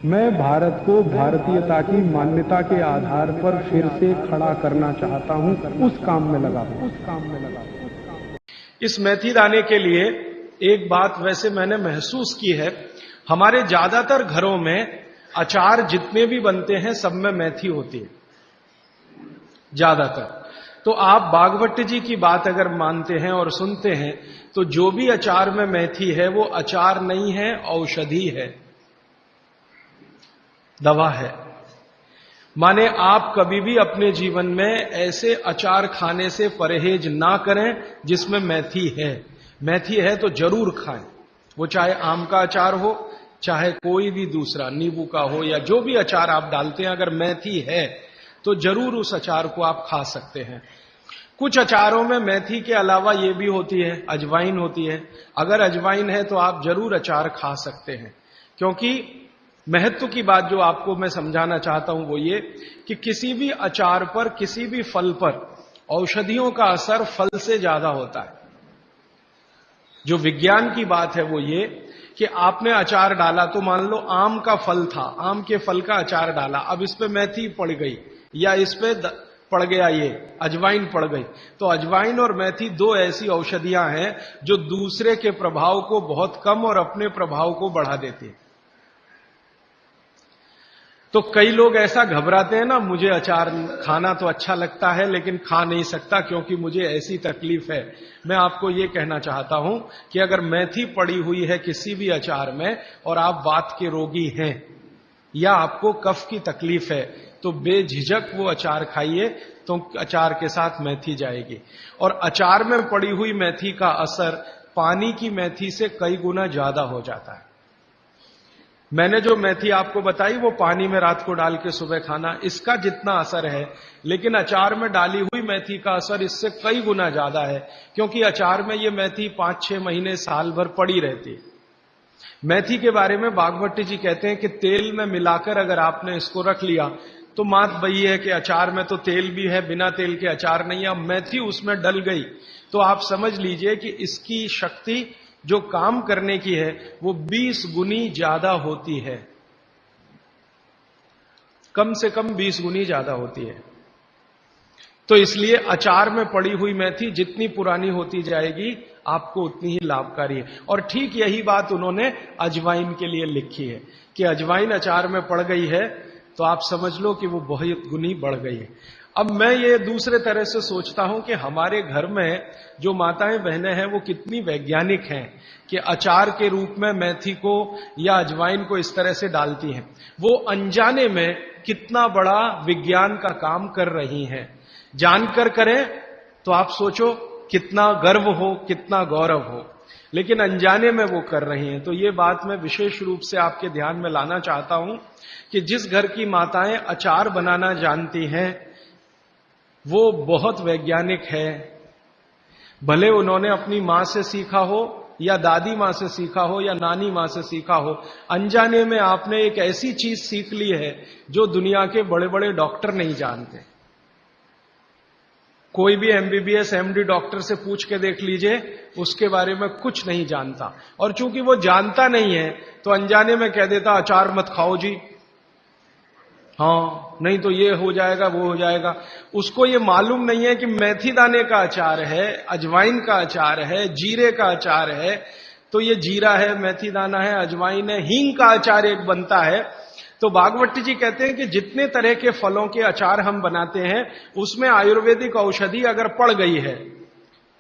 मैं भारत को भारतीयता की मान्यता के आधार पर फिर से खड़ा करना चाहता हूं, उस काम में लगा हूं। इस मेथी दाने के लिए एक बात वैसे मैंने महसूस की है, हमारे ज्यादातर घरों में अचार जितने भी बनते हैं सब में मेथी होती है, ज्यादातर। तो आप बागवट जी की बात अगर मानते हैं और सुनते हैं तो जो भी अचार में मेथी है वो अचार नहीं है, औषधि है, दवा है। माने आप कभी भी अपने जीवन में ऐसे अचार खाने से परहेज ना करें जिसमें मेथी है। मेथी है तो जरूर खाएं, वो चाहे आम का अचार हो, चाहे कोई भी दूसरा नींबू का हो, या जो भी अचार आप डालते हैं, अगर मेथी है तो जरूर उस अचार को आप खा सकते हैं। कुछ अचारों में मेथी के अलावा ये भी होती है, अजवाइन होती है। अगर अजवाइन है तो आप जरूर अचार खा सकते हैं, क्योंकि महत्व की बात जो आपको मैं समझाना चाहता हूं वो ये कि किसी भी अचार पर, किसी भी फल पर औषधियों का असर फल से ज्यादा होता है। जो विज्ञान की बात है वो ये कि आपने अचार डाला, तो मान लो आम का फल था, आम के फल का अचार डाला, अब इस पे मेथी पड़ गई या इस पे पड़ गया ये अजवाइन पड़ गई, तो अजवाइन और मेथी दो ऐसी औषधियां हैं जो दूसरे के प्रभाव को बहुत कम और अपने प्रभाव को बढ़ा देती है। तो कई लोग ऐसा घबराते हैं ना, मुझे अचार खाना तो अच्छा लगता है लेकिन खा नहीं सकता क्योंकि मुझे ऐसी तकलीफ है। मैं आपको ये कहना चाहता हूं कि अगर मेथी पड़ी हुई है किसी भी अचार में और आप वात के रोगी हैं या आपको कफ की तकलीफ है तो बेझिझक वो अचार खाइए, तो अचार के साथ मेथी जाएगी। और अचार में पड़ी हुई मेथी का असर पानी की मेथी से कई गुना ज्यादा हो जाता है। मैंने जो मेथी आपको बताई वो पानी में रात को डाल के सुबह खाना, इसका जितना असर है, लेकिन अचार में डाली हुई मेथी का असर इससे कई गुना ज्यादा है, क्योंकि अचार में ये मेथी 5-6 महीने साल भर पड़ी रहती है। मेथी के बारे में बागवट जी कहते हैं कि तेल में मिलाकर अगर आपने इसको रख लिया तो बात वही है कि अचार में तो तेल भी है, बिना तेल के अचार नहीं है। अब मेथी उसमें डल गई तो आप समझ लीजिए कि इसकी शक्ति जो काम करने की है वो 20 गुनी ज्यादा होती है, कम से कम 20 गुनी ज्यादा होती है। तो इसलिए अचार में पड़ी हुई मेथी जितनी पुरानी होती जाएगी आपको उतनी ही लाभकारी है। और ठीक यही बात उन्होंने अजवाइन के लिए लिखी है कि अजवाइन अचार में पड़ गई है तो आप समझ लो कि वो बहुत गुनी बढ़ गई है। अब मैं ये दूसरे तरह से सोचता हूं कि हमारे घर में जो माताएं बहनें हैं वो कितनी वैज्ञानिक हैं कि अचार के रूप में मेथी को या अजवाइन को इस तरह से डालती हैं। वो अनजाने में कितना बड़ा विज्ञान का काम कर रही हैं। जानकर करें तो आप सोचो कितना गर्व हो, कितना गौरव हो, लेकिन अनजाने में वो कर रही हैं। तो ये बात मैं विशेष रूप से आपके ध्यान में लाना चाहता हूं कि जिस घर की माताएं अचार बनाना जानती हैं वो बहुत वैज्ञानिक है। भले उन्होंने अपनी मां से सीखा हो या दादी मां से सीखा हो या नानी मां से सीखा हो, अनजाने में आपने एक ऐसी चीज सीख ली है जो दुनिया के बड़े बड़े डॉक्टर नहीं जानते। कोई भी एमबीबीएस एमडी डॉक्टर से पूछ के देख लीजिए, उसके बारे में कुछ नहीं जानता। और चूंकि वो जानता नहीं है तो अनजाने में कह देता अचार मत खाओ जी, हाँ नहीं तो ये हो जाएगा वो हो जाएगा। उसको ये मालूम नहीं है कि मेथी दाने का अचार है, अजवाइन का अचार है, जीरे का अचार है। तो ये जीरा है, मेथी दाना है, अजवाइन है, हींग का अचार एक बनता है। तो बागवट जी कहते हैं कि जितने तरह के फलों के अचार हम बनाते हैं उसमें आयुर्वेदिक औषधि अगर पड़ गई है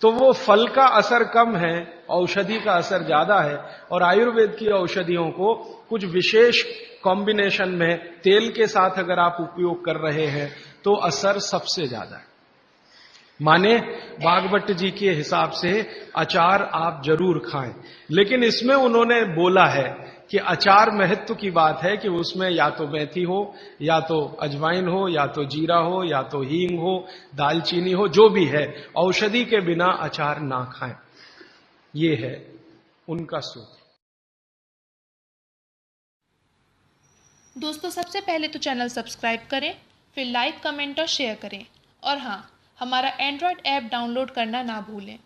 तो वो फल का असर कम है, औषधि का असर ज्यादा है। और आयुर्वेद की औषधियों को कुछ विशेष कॉम्बिनेशन में तेल के साथ अगर आप उपयोग कर रहे हैं तो असर सबसे ज्यादा है। माने बागवट जी के हिसाब से अचार आप जरूर खाएं, लेकिन इसमें उन्होंने बोला है कि अचार महत्व की बात है कि उसमें या तो मेथी हो, या तो अजवाइन हो, या तो जीरा हो, या तो हींग हो, दालचीनी हो, जो भी है, औषधि के बिना अचार ना खाएं। ये है उनका सूत्र। दोस्तों, सबसे पहले तो चैनल सब्सक्राइब करें, फिर लाइक, कमेंट और शेयर करें। और हाँ, हमारा एंड्रॉयड ऐप डाउनलोड करना ना भूलें।